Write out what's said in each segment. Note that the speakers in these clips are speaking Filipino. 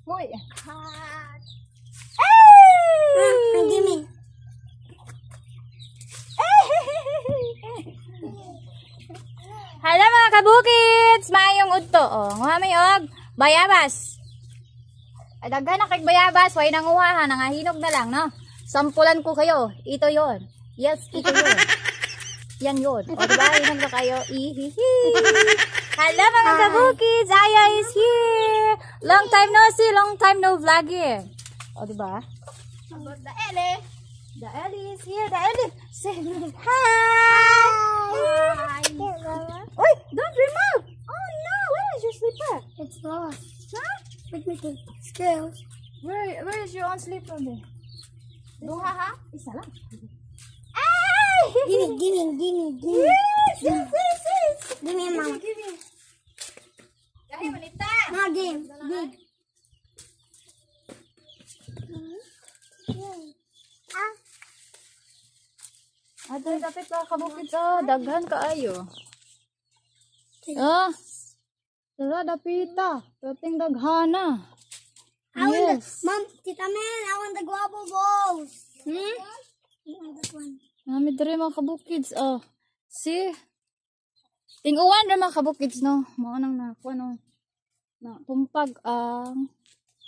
Uy. Ay! Give me. Hala mga kabukids! Mayong udto. O, nguha may og. Bayabas. Ay, daghan na kay bayabas. Way nanguha ha. Nangahinog na lang, no? Sampulan ko kayo. Ito yon. Yes, ito yon. Yan yun. O, diba? Hinog na kayo. Ihihi. Hala mga kabukids! Aya is here! Long time no see, long time no vlog here. O, diba? About the Ellie. The Ellie is here. The Ellie. Say hi! Hi. Wait, don't remove! Oh no! Where is your slipper? It's lost. Huh? With me too. Scales. Where is your own slipper there? Duha ha? Isa lang. Ay! Gimme. Yes! Yes! Give me, Mama. Give me. Dahil manita. No, give. Aday, dapat ka kabukid sa daghan kaayo. Ah! Tara, dapita. Dating daghana. Yes. Mom, Tita Man, I want the guava balls. Hmm? I want that one. Nami diri mga kabukids. Oh. See? Tinguan ra mga kabukids no. Mao nang nakuha no. Na tumpag ang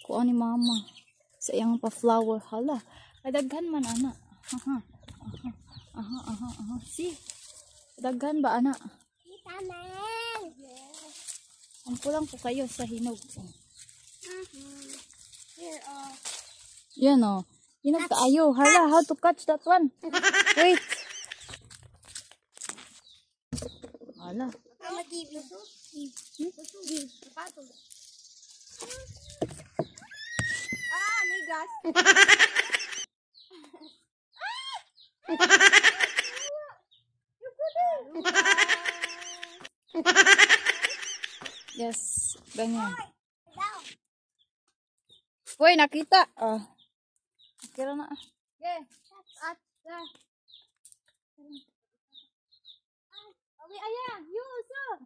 kuan ni mama sa iyang pa flower hala. Kadaghan man ana. Aha. See? Daghan ba ana? Tita Man. Ang kulang ko kayo sa hinog. Here, Yan oh. Hinog kaayo. Hala, how to catch that one? Wait. Hala. Mama, give you. Give. Ah, may gas. Yes, ganyan. Uy, nakita. Kira na. Okay. Awi, aya. You, so.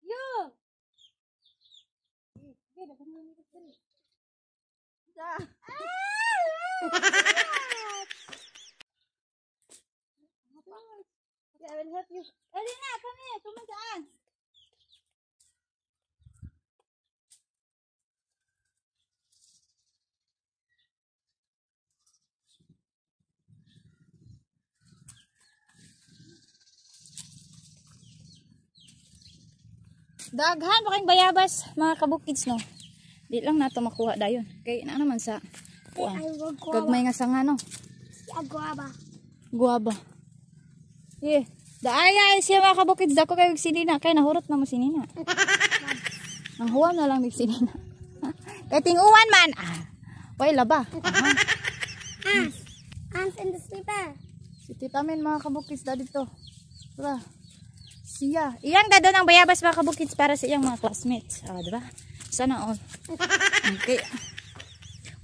You. Okay, dapat mo nito dali. Okay, I will help you. Elena, come here. Tumagaan. Daghan pa kayong bayabas, mga kabukids, no? Di lang nato makuha dayon. Kay na naman sa kuan. Gagmay nga sanga, no? Guava. Guaba. Yeah. Daaya siya mga kabukids, dako kayo sinina. Kay nahurot na mo sinina. Ang huwam na lang mig sinina. Kay tinguwan man. Way laba. Ants in the sleeper. Si Tita Men mga kabukids da dito. Tara. Siya. Iyang dado ng bayabas mga kabukids para sa iyang mga classmates. Diba? Sana all. Okay.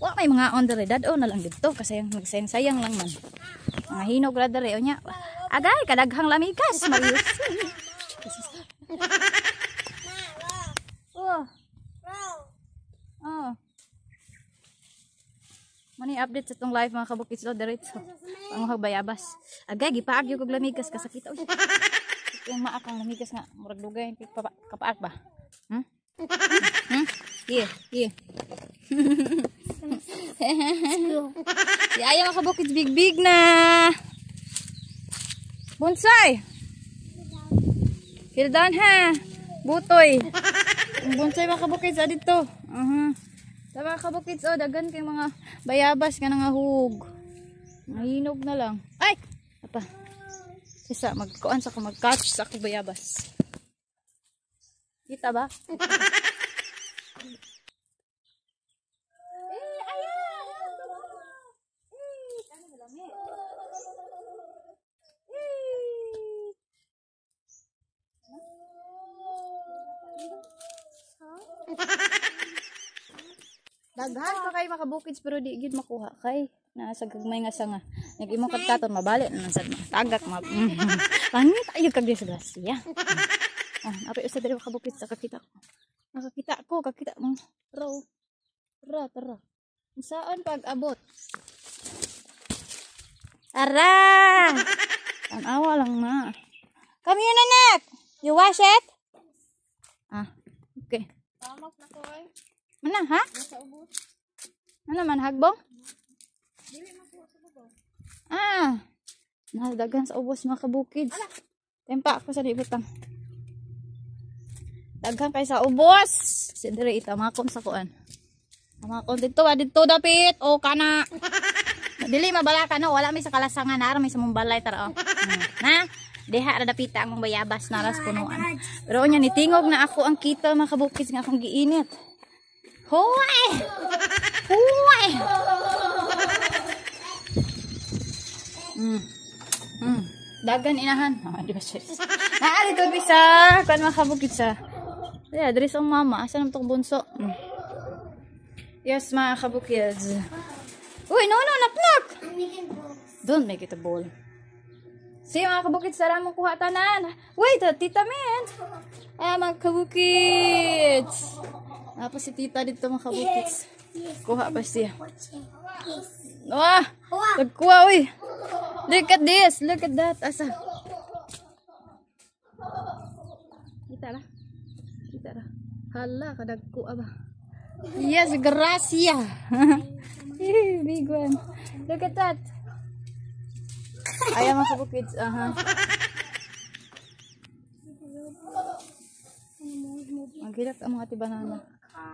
Wa may mga on dere dado na lang dito kasi yung magsayang lang man. Mga hinog ra dere o nya. Agay kadaghang lamigas, Marius. Oh. Mani update sa tong live mga kabukids do diretso. Ang mga bayabas. Agay gipaag yung kog lamigas kasakita. Yung maak ang lamigas nga murag dugay kapaak ba? Yeah. Si ayaw mga kabukids big na. Bonsai. Feel down ha. Butoy. Ang bonsai mga kabukids dito. Sa mga kabukids dagan kay mga bayabas nga nangahug. Mahinog na lang. Ay! Apa? Isa magkuan sa ko mag-catch sa ako bayabas. Kita ba? Daghan pa kay makabukids pero di gid makuha kay nasa gagmay nga sanga. Nag imong kadkaton mabali na sad tagak pangit ayo kag sa grasya. Apa usa diri makabukids sa kakita ko. Nakakita ko kakita mo. Bro. Tara. Saan pag-abot? Tara! Tanawa lang na. Come here, nanak! You wash it? Okay. Tamak na ko eh. Mana, ha? Nasa ubos. Ano man, hagbong? Dili na ko sa ubos. Nadagan sa ubos mga kabukids. Tempa ako sa libutang. Daghan kay sa ubos. Sidre itamakon sa kuan. Tamakon dito dapit. O kana. Dili mabala ka no, wala may sa kalasangan na may sa mong balay tara. Na, diha ra dapita ang mong bayabas na ras punuan. Pero nya nitingog na ako ang kita mga kabukids nga akong giinit. Hoy! Dagan inahan. Di ba siya? Naari to bisa. Kuan mga kabukids sa. Yeah, diri sa mama. Asa naman itong bunso? Yes, mga kabukids. Uy, no, knock. Don't make it a ball. See, mga kabukids, tara mong kuha tanan. Wait, tita men. Mga kabukids. Tapos si tita dito, mga kabukids. Kuha pa siya. Nagkuha, uy. Look at this. Look at that. Asa? Kita ra. Hala, kadagkuha ba? Yes, gracia. Big one. Look at that. Ayan mga kabukids. Maghilak ang mga banana.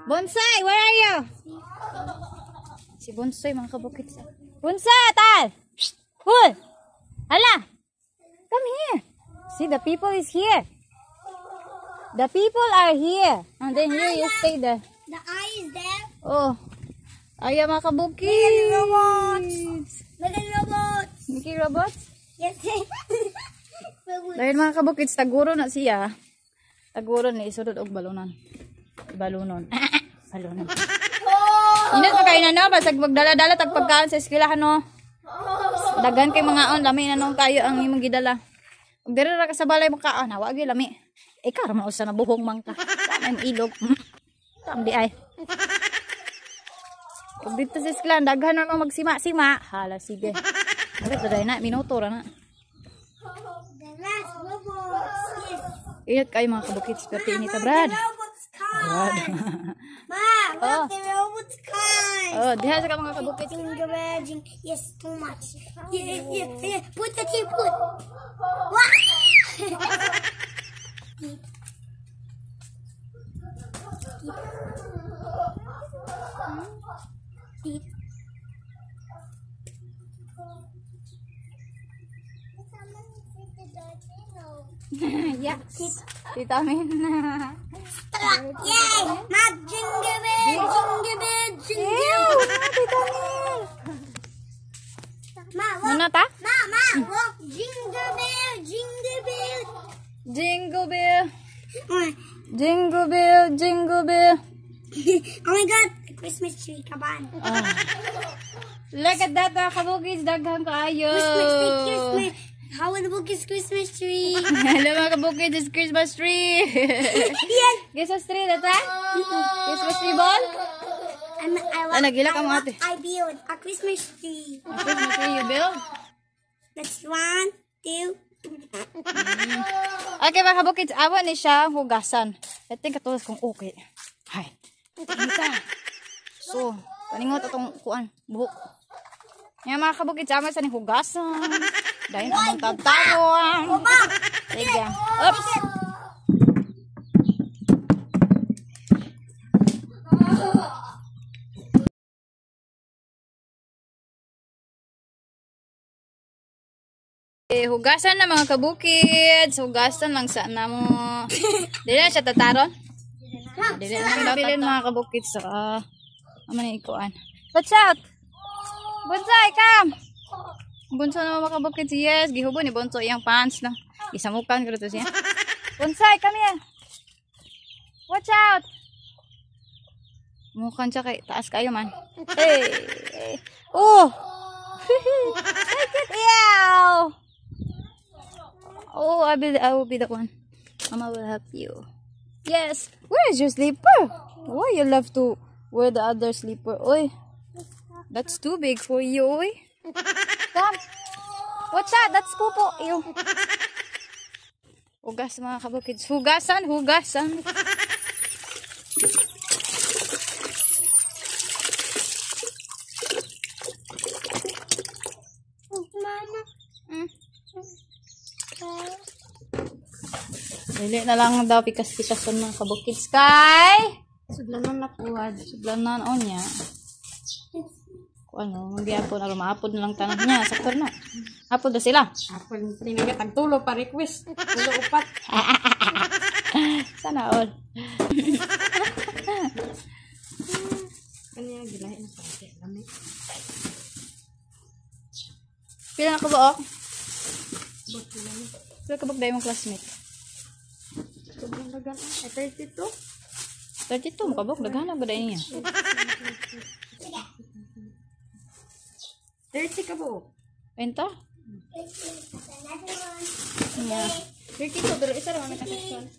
Bonsai, where are you? Si Bonsai mga kabukids. Bonsai, tal! Cool! Hala! Come here. See, the people is here. The people are here. And then here you stay there. The eye is there. Oh. Ayan mga kabukids. Little robots. Mickey robots? Yes. Dahil mga kabukids, taguro na siya. Taguro na isurod og balunan. Balunon. Balunon. Init pa kayo na no, basag magdala-dala tagpagkaan sa eskwelahan no. Dagan kay mga on, lami na nung kayo ang imong gidala. Ug diri ra ka sa balay mo kaon, wa gyud lami. Ikaw ra man usa na buhong man ka. Wa man ilog. Tamdi ay. Ug dito sa eskwelahan daghan na magsima-sima. Hala sige. Ari dai na minuto ra na. The last robots. Yes. Iyot kayo mga kabukids, pero ini ta Brad. Robots car. Brad. Ma, look the robots car. Oh, diha sa ka mga kabukids. Yes, too much. Yeah. Put the tea, put. Wow. Yes. Tita Min. Yay! Mag jingle bell, jingle bell, jingle. Tita Min. Ma, walk. Ano ta? Ma, walk. Jingle bell, jingle bell. Jingle bell. Oh Jingle bell, jingle bell. my God, the Christmas tree, come on. Look at that mga kabukids, daghang kaayo. Christmas tree, Christmas. How will the book is Christmas tree? Hello mga kabukids, it's Christmas tree. Yes. Christmas tree, data? Christmas tree ball? Nagilak ang ate. I build a Christmas tree. Christmas tree you build? That's 1, 2. Okay mga kabukids, awa ni siya hugasan. I think katulas kung okay. Hay. Tingita. So, paningot atong kuan, buhok. Nga mga kabukids, awa sa ni hugasan. Dahil among tatawang. Sige. Oops. Hugasan na mga kabukids. Hugasan lang sa na mo. Dili na siya tataron. Dili na bilin mga kabukids. Aman ikuan. Watch out! Bonsai, come! Bunso na mga kabukids. Yes, gihubo ni Bunso iyang pants na. Isamukan ko ito siya. Bonsai, come here! Watch out! Mukan siya kay taas kayo man. Hey! Oh! Take it! Ew! Oh, I will be the one. Mama will help you. Yes. Where is your sleeper? Why you love to Where the other slipper? Oy. That's too big for you, oy. Come. Watch out, that's pupo. Ew. Hugas mga kabukids. Hugasan, hugasan. Mama. Dili na lang daw pikas-pikason mga kabukids. Kay! Sudlanan na puwad. Sudlanan o niya. Ano, hindi apod na maapod na lang tanong niya. Saktor na. Apod na sila. Ako yung trinagat. Ang tulo pa request. Tulo upat. Sana all. Kanya gilahin na pati. Lami. Pila na kabuok? Pila kabuok dahil mong classmate? Sobrang dagan. 32. 32 mo kabuok. Daghanap ba dahil niya? 30 ka po. Ento? Yeah. 32. Pero isa naman may kaseksyon.